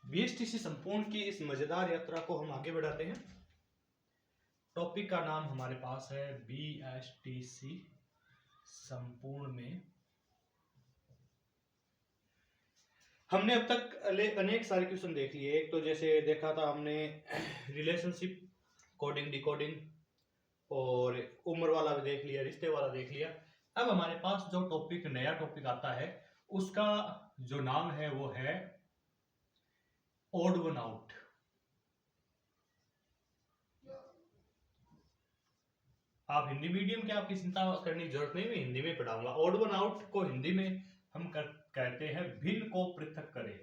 BSTC संपूर्ण की इस मजेदार यात्रा को हम आगे बढ़ाते हैं। टॉपिक का नाम हमारे पास है बीएसटीसी संपूर्ण में हमने अब तक अनेक सारे क्वेश्चन देख लिए। एक तो जैसे देखा था हमने रिलेशनशिप, कोडिंग, डिकोडिंग और उम्र वाला भी देख लिया, रिश्ते वाला देख लिया। अब हमारे पास जो टॉपिक नया टॉपिक आता है उसका जो नाम है वो है ओड वन आउट। आप हिंदी मीडियम के, आपकी चिंता करने की जरूरत नहीं, मैं हिंदी में पढ़ाऊंगा। ओड वन आउट को हिंदी में हम कहते हैं भिन्न को पृथक करें।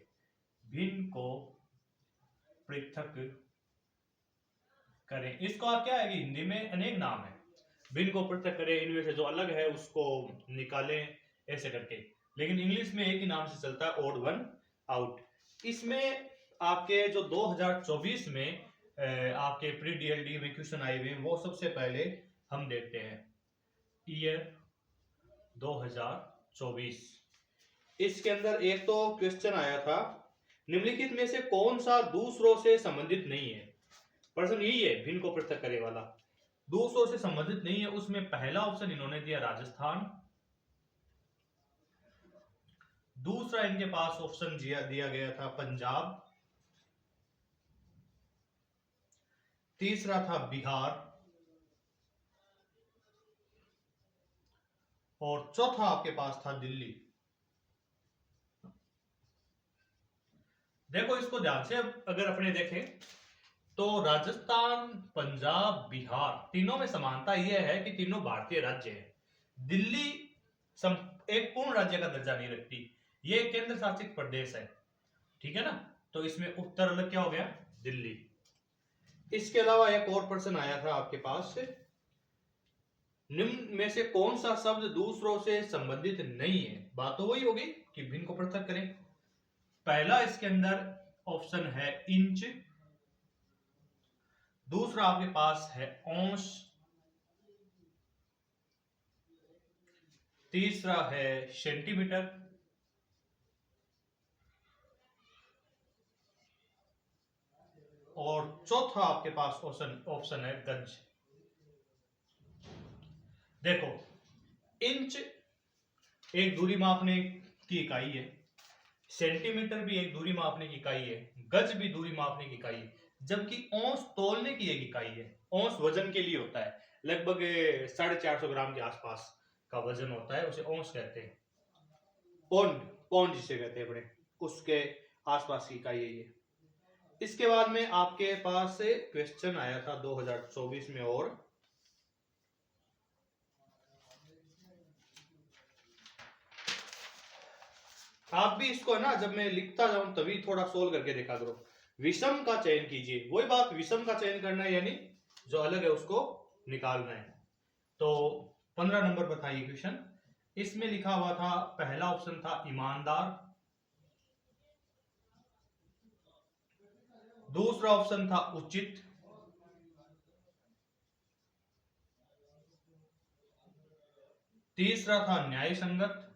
भिन्न को पृथक करें, इसको आप क्या है कि हिंदी में अनेक नाम है। भिन्न को पृथक करें, इनमें से जो अलग है उसको निकालें, ऐसे करके। लेकिन इंग्लिश में एक ही नाम से चलता है, ओड वन आउट। इसमें आपके जो 2024 में आपके प्री डीएलडी में क्वेश्चन आए हुए हैं वो सबसे पहले हम देखते हैं। ईयर 2024, इसके अंदर एक तो क्वेश्चन आया था, निम्नलिखित में से कौन सा दूसरों से संबंधित नहीं है। प्रश्न यही है, भिन्न को पृथक करे वाला, दूसरों से संबंधित नहीं है। उसमें पहला ऑप्शन इन्होंने दिया राजस्थान, दूसरा इनके पास ऑप्शन दिया गया था पंजाब, तीसरा था बिहार और चौथा आपके पास था दिल्ली। देखो इसको ध्यान से, अगर अपने देखें तो राजस्थान, पंजाब, बिहार, तीनों में समानता यह है कि तीनों भारतीय राज्य हैं। दिल्ली एक पूर्ण राज्य का दर्जा नहीं रखती, ये एक केंद्र शासित प्रदेश है, ठीक है ना। तो इसमें उत्तर अलग क्या हो गया, दिल्ली। इसके अलावा एक और प्रश्न आया था आपके पास, निम्न में से कौन सा शब्द दूसरों से संबंधित नहीं है। बात तो वही होगी कि भिन्न को पृथक करें। पहला इसके अंदर ऑप्शन है इंच, दूसरा आपके पास है औंस, तीसरा है सेंटीमीटर और चौथा आपके पास ऑप्शन है गज। देखो, इंच एक दूरी मापने की इकाई है, सेंटीमीटर भी एक दूरी मापने की इकाई है, गज भी दूरी मापने की इकाई है, जबकि औंस तोलने की एक इकाई है। औंस वजन के लिए होता है, लगभग 450 ग्राम के आसपास का वजन होता है, उसे औंस कहते हैं। पौंड, पौंड जिसे कहते हैं अपने, उसके आसपास की इकाई है ये। इसके बाद में आपके पास क्वेश्चन आया था 2024 में, और आप भी इसको है ना, जब मैं लिखता जाऊं तभी थोड़ा सोल्व करके देखा करो। विषम का चयन कीजिए, वही बात, विषम का चयन करना है, यानी जो अलग है उसको निकालना है। तो 15 नंबर पर था ये क्वेश्चन। इसमें लिखा हुआ था, पहला ऑप्शन था ईमानदार, दूसरा ऑप्शन था उचित, तीसरा था न्याय संगत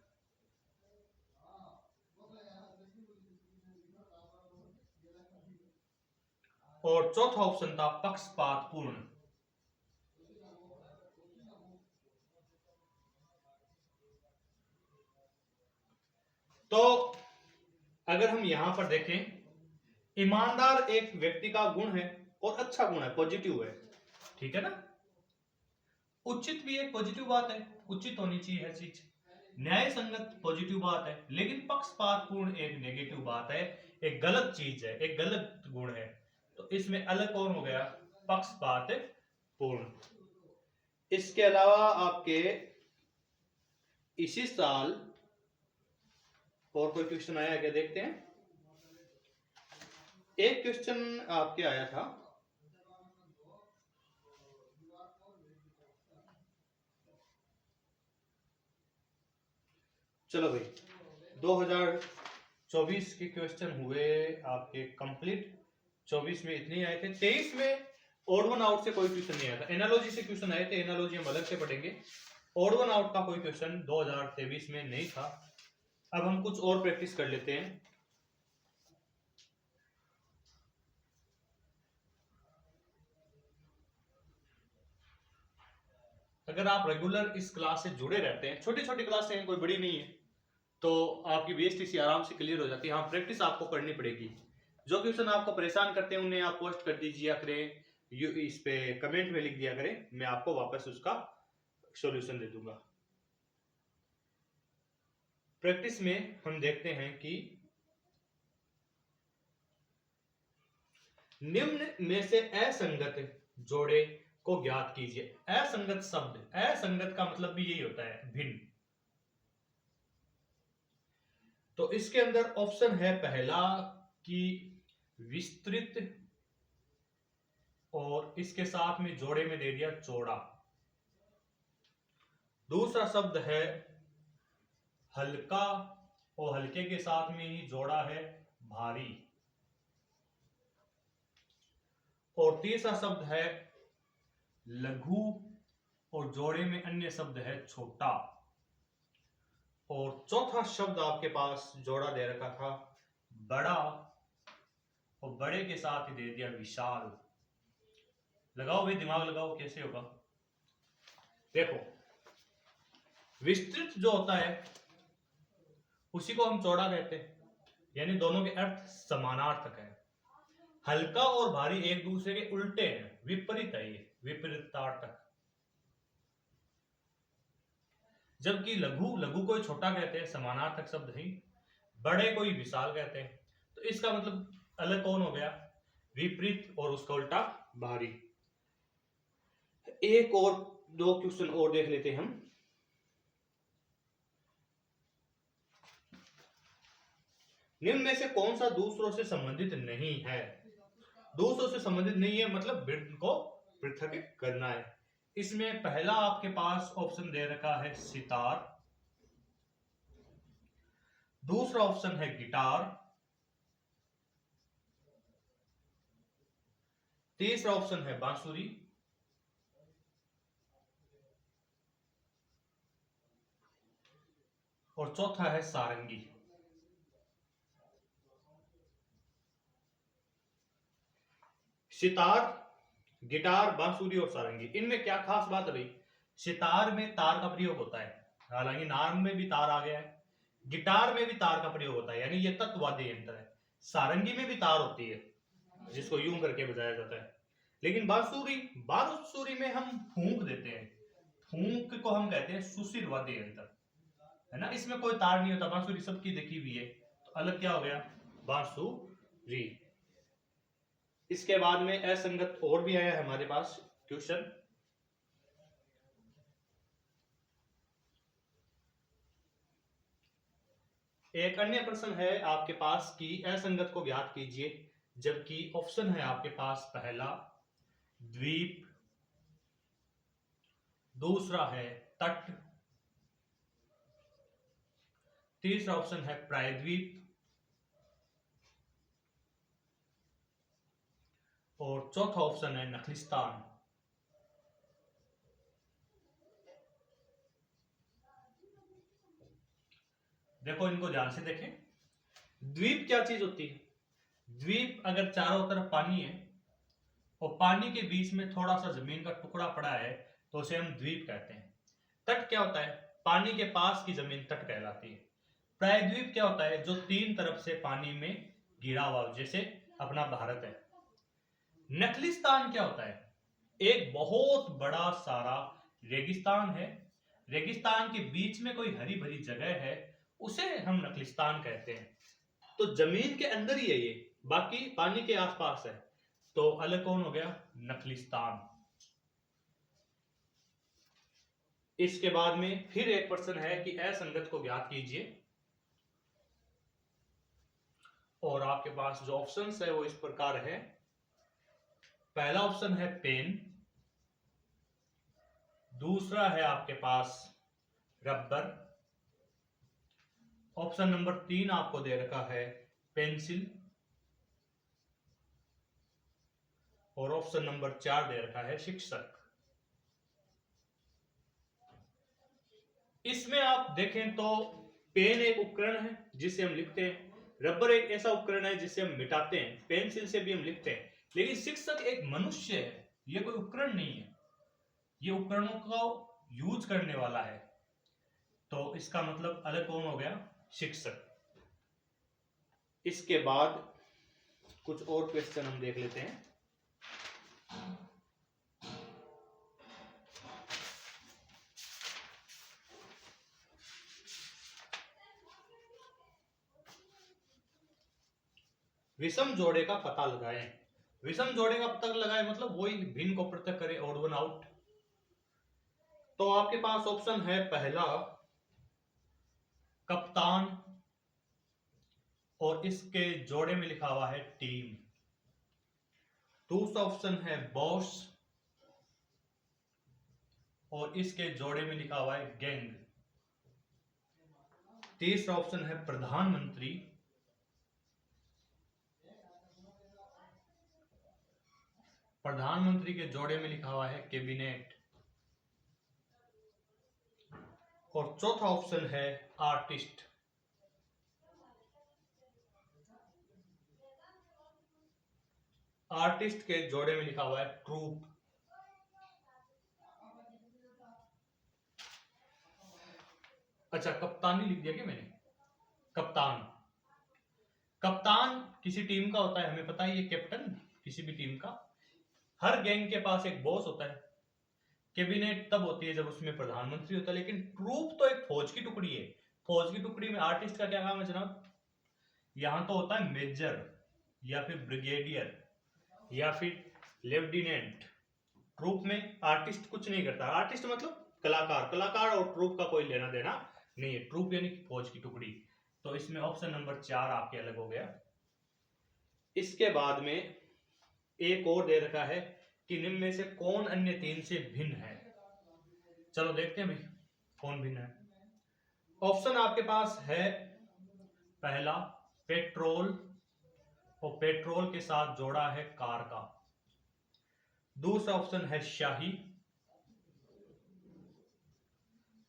और चौथा ऑप्शन था पक्षपातपूर्ण। तो अगर हम यहां पर देखें, ईमानदार एक व्यक्ति का गुण है और अच्छा गुण है, पॉजिटिव है, ठीक है ना। उचित भी एक पॉजिटिव बात है, उचित होनी चाहिए हर चीज। न्याय संगत पॉजिटिव बात है, लेकिन पक्षपातपूर्ण एक नेगेटिव बात है, एक गलत चीज है, एक गलत गुण है। तो इसमें अलग कौन हो गया, पक्षपातपूर्ण। इसके अलावा आपके इसी साल और कोई क्वेश्चन आया क्या, देखते हैं। एक क्वेश्चन आपके आया था, चलो भाई, 2024 के क्वेश्चन हुए आपके कंप्लीट। 24 में इतने आए थे, 23 में ओड वन आउट से कोई क्वेश्चन नहीं आया था, एनालॉजी से क्वेश्चन आए थे, एनालॉजी हम अलग से पढ़ेंगे। ओड वन आउट का कोई क्वेश्चन 2023 में नहीं था। अब हम कुछ और प्रैक्टिस कर लेते हैं। अगर आप रेगुलर इस क्लास से जुड़े रहते हैं, छोटी छोटी क्लासें हैं, कोई बड़ी नहीं है, तो आपकी बीएसटीसी आराम से क्लियर हो जाती है। हाँ, प्रैक्टिस आपको करनी पड़ेगी। जो क्वेश्चन आपको परेशान करते हैं उन्हें आप पोस्ट कर दीजिए करें, इस पे कमेंट में लिख दिया करें, मैं आपको वापस उसका सॉल्यूशन दे दूंगा। प्रैक्टिस में हम देखते हैं कि निम्न में से असंगत जोड़े को ज्ञात कीजिए। असंगत शब्द, असंगत का मतलब भी यही होता है भिन्न। तो इसके अंदर ऑप्शन है पहला कि विस्तृत, और इसके साथ में जोड़े में दे दिया चौड़ा। दूसरा शब्द है हल्का, और हल्के के साथ में ही जोड़ा है भारी। और तीसरा शब्द है लघु, और जोड़े में अन्य शब्द है छोटा। और चौथा शब्द आपके पास जोड़ा दे रखा था बड़ा, और बड़े के साथ ही दे दिया विशाल। लगाओ भाई, दिमाग लगाओ, कैसे होगा। देखो, विस्तृत जो होता है उसी को हम चौड़ा कहते हैं, यानी दोनों के अर्थ समानार्थक है। हल्का और भारी एक दूसरे के उल्टे हैं, विपरीत है, ये विपरीतार्थक। जबकि लघु, लघु को छोटा कहते हैं, समानार्थक शब्द ही। बड़े को विशाल कहते हैं। तो इसका मतलब अलग कौन हो गया, विपरीत, और उसका उल्टा भारी। एक और दो क्वेश्चन और देख लेते हैं हम। निम्न में से कौन सा दूसरों से संबंधित नहीं है। दूसरों से संबंधित नहीं है मतलब भिन्न को पृथक करना है। इसमें पहला आपके पास ऑप्शन दे रखा है सितार, दूसरा ऑप्शन है गिटार, तीसरा ऑप्शन है बांसुरी, और चौथा है सारंगी। सितार, गिटार, बांसुरी और सारंगी, इनमें क्या खास बात है भाई। सितार में तार का प्रयोग होता है, हालांकि नारंग में भी तार आ गया है। गिटार में भी तार का प्रयोग होता है, यानी ये तत्वाद्य यंत्र है। सारंगी में भी तार होती है, जिसको यूं करके बजाया जाता है। लेकिन बांसुरी, बांसुरी में हम फूंक देते हैं, फूंक को हम कहते हैं सुशिर वाद्य यंत्र, है ना। इसमें कोई तार नहीं होता, बांसुरी सबकी देखी हुई है। तो अलग क्या हो गया, बांसुरी। इसके बाद में असंगत और भी आया है हमारे पास क्वेश्चन। एक अन्य प्रश्न है आपके पास कि असंगत को ज्ञात कीजिए, जबकि ऑप्शन है आपके पास पहला द्वीप, दूसरा है तट, तीसरा ऑप्शन है प्रायद्वीप, और चौथा ऑप्शन है नखलिस्तान। देखो, इनको ध्यान से देखें। द्वीप क्या चीज होती है। द्वीप अगर चारों तरफ पानी है और पानी के बीच में थोड़ा सा जमीन का टुकड़ा पड़ा है तो उसे हम द्वीप कहते हैं। तट क्या होता है, पानी के पास की जमीन तट कहलाती है। प्रायद्वीप क्या होता है, जो तीन तरफ से पानी में घिरा हुआ, जैसे अपना भारत है। नखलिस्तान क्या होता है, एक बहुत बड़ा सारा रेगिस्तान है, रेगिस्तान के बीच में कोई हरी भरी जगह है, उसे हम नखलिस्तान कहते हैं। तो जमीन के अंदर ही है ये, बाकी पानी के आसपास है, तो अलग कौन हो गया, नखलिस्तान। इसके बाद में फिर एक प्रश्न है कि असंगत को ज्ञात कीजिए, और आपके पास जो ऑप्शंस है वो इस प्रकार है। पहला ऑप्शन है पेन, दूसरा है आपके पास रबर, ऑप्शन नंबर 3 आपको दे रखा है पेंसिल, और ऑप्शन नंबर 4 दे रखा है शिक्षक। इसमें आप देखें तो पेन एक उपकरण है जिससे हम लिखते हैं, रबर एक ऐसा उपकरण है जिससे हम मिटाते हैं, पेंसिल से भी हम लिखते हैं। लेकिन शिक्षक एक मनुष्य है, यह कोई उपकरण नहीं है। ये उपकरणों को यूज करने वाला है, तो इसका मतलब अलग कौन हो गया? शिक्षक। इसके बाद कुछ और क्वेश्चन हम देख लेते हैं। विषम जोड़े का पता लगाएं। विषम जोड़े का पता लगाएं मतलब वही भिन्न को पृथक करे, ऑड वन आउट। तो आपके पास ऑप्शन है पहला कप्तान, और इसके जोड़े में लिखा हुआ है टीम। दूसरा ऑप्शन है बॉस, और इसके जोड़े में लिखा हुआ है गैंग। तीसरा ऑप्शन है प्रधानमंत्री, प्रधानमंत्री के जोड़े में लिखा हुआ है कैबिनेट। और चौथा ऑप्शन है आर्टिस्ट। आर्टिस्ट के जोड़े में लिखा हुआ है ट्रूप। अच्छा, कप्तानी लिख दिया क्या मैंने? कप्तान, कप्तान किसी टीम का होता है, हमें पता है, ये कैप्टन किसी भी टीम का। हर गैंग के पास एक बॉस होता है। कैबिनेट तब होती है जब उसमें प्रधानमंत्री होता है, लेकिन ट्रूप तो एक फौज की टुकड़ी है। फौज की टुकड़ी में आर्टिस्ट का क्या काम है जनाब? यहां तो होता है मेजर या फिर ब्रिगेडियर या फिर लेफ्टिनेंट। ट्रूप में आर्टिस्ट कुछ नहीं करता। आर्टिस्ट मतलब कलाकार। कलाकार और ट्रूप का कोई लेना देना नहीं है। ट्रूप यानी फौज की टुकड़ी। तो इसमें ऑप्शन नंबर 4 आपके अलग हो गया। इसके बाद में एक और दे रखा है कि निम्न में से कौन अन्य तीन से भिन्न है। चलो देखते हैं भाई कौन भिन्न है। ऑप्शन आपके पास है पहला पेट्रोल, और पेट्रोल के साथ जोड़ा है कार का। दूसरा ऑप्शन है शाही,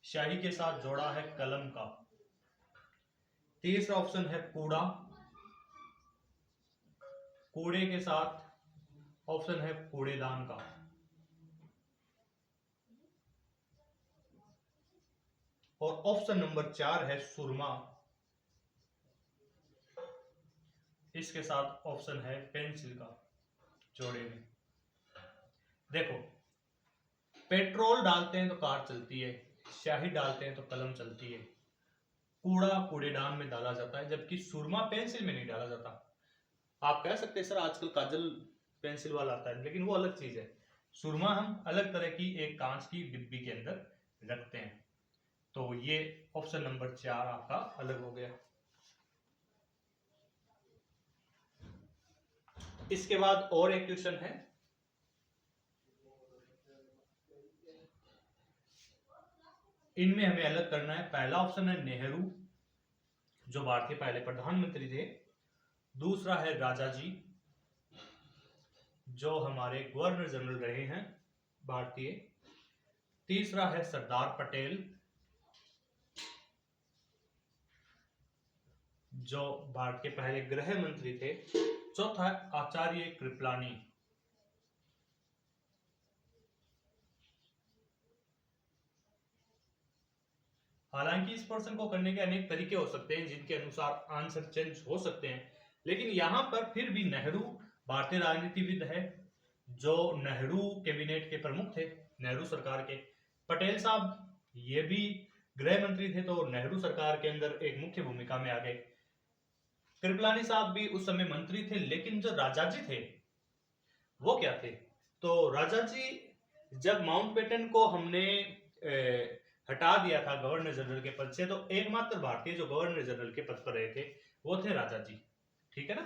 शाही के साथ जोड़ा है कलम का। तीसरा ऑप्शन है कूड़ा, कूड़े के साथ ऑप्शन है कूड़ेदान का। और ऑप्शन नंबर 4 है सुरमा, इसके साथ ऑप्शन है पेंसिल का जोड़े में। देखो, पेट्रोल डालते हैं तो कार चलती है, शाही डालते हैं तो कलम चलती है, कूड़ा कूड़ेदान में डाला जाता है, जबकि सुरमा पेंसिल में नहीं डाला जाता। आप कह सकते हैं सर आजकल काजल पेंसिल वाला आता है, लेकिन वो अलग चीज है। सुरमा हम अलग तरह की एक कांच की डिब्बी के अंदर रखते हैं। तो ये ऑप्शन नंबर 4 आपका अलग हो गया। इसके बाद और एक क्वेश्चन है, इनमें हमें अलग करना है। पहला ऑप्शन है नेहरू, जो भारत के पहले प्रधानमंत्री थे। दूसरा है राजा जी, जो हमारे गवर्नर जनरल रहे हैं भारतीय। तीसरा है सरदार पटेल, जो भारत के पहले गृह मंत्री थे। चौथा है आचार्य कृपलानी। हालांकि इस प्रश्न को करने के अनेक तरीके हो सकते हैं जिनके अनुसार आंसर चेंज हो सकते हैं, लेकिन यहां पर फिर भी नेहरू भारतीय राजनीतिविद है, जो नेहरू कैबिनेट के प्रमुख थे, नेहरू सरकार के। पटेल साहब ये भी गृह मंत्री थे, तो नेहरू सरकार के अंदर एक मुख्य भूमिका में आ गए। कृपलानी साहब भी उस समय मंत्री थे, लेकिन जो राजाजी थे वो क्या थे? तो राजाजी, जब माउंटबेटन को हमने हटा दिया था गवर्नर जनरल के पद से, तो एकमात्र भारतीय जो गवर्नर जनरल के पद पर रहे थे वो थे राजाजी। ठीक है ना?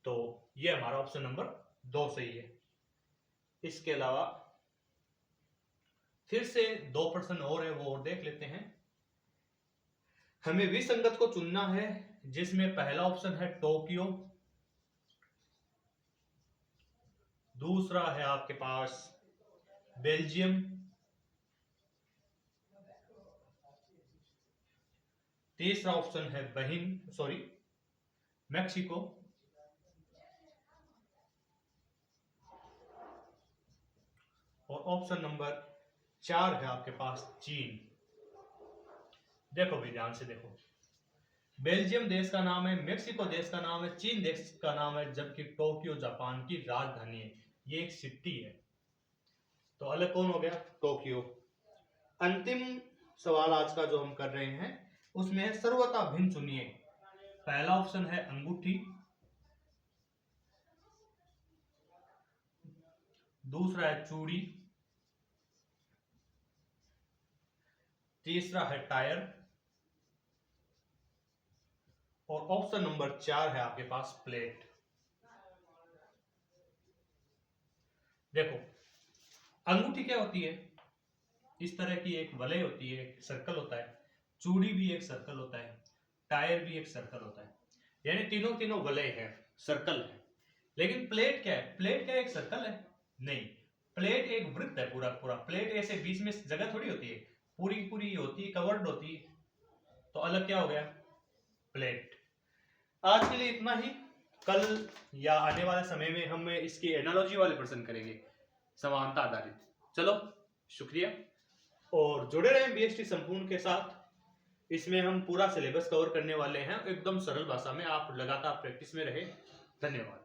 तो ये हमारा ऑप्शन नंबर 2 सही है। इसके अलावा फिर से 2 प्रश्न और है, वो और देख लेते हैं। हमें विसंगत को चुनना है, जिसमें पहला ऑप्शन है टोक्यो, दूसरा है आपके पास बेल्जियम, तीसरा ऑप्शन है मैक्सिको, और ऑप्शन नंबर 4 है आपके पास चीन। देखो भी ध्यान से देखो, बेल्जियम देश का नाम है, मेक्सिको देश का नाम है, चीन देश का नाम है, जबकि टोक्यो जापान की राजधानी है। ये एक सिटी है, तो अलग कौन हो गया? टोक्यो। अंतिम सवाल आज का जो हम कर रहे हैं उसमें है सर्वथा भिन्न चुनिए। पहला ऑप्शन है अंगूठी, दूसरा है चूड़ी, तीसरा है टायर, और ऑप्शन नंबर 4 है आपके पास प्लेट। देखो अंगूठी क्या होती है? इस तरह की एक वलय होती है, एक सर्कल होता है, चूड़ी भी एक सर्कल होता है, टायर भी एक सर्कल होता है, यानी तीनों तीनों वलय है, सर्कल है। लेकिन प्लेट क्या है? प्लेट क्या एक सर्कल है? नहीं, प्लेट एक वृत्त है पूरा पूरा। प्लेट ऐसे बीच में जगह थोड़ी होती है, पूरी पूरी होती है, कवर्ड होती है। तो अलग क्या हो गया? प्लेट। आज के लिए इतना ही। कल या आने वाले समय में हम इसकी एनालॉजी वाले प्रश्न करेंगे, समानता आधारित। चलो शुक्रिया, और जुड़े रहें बीएसटी संपूर्ण के साथ। इसमें हम पूरा सिलेबस कवर करने वाले हैं, एकदम सरल भाषा में। आप लगातार प्रैक्टिस में रहे। धन्यवाद।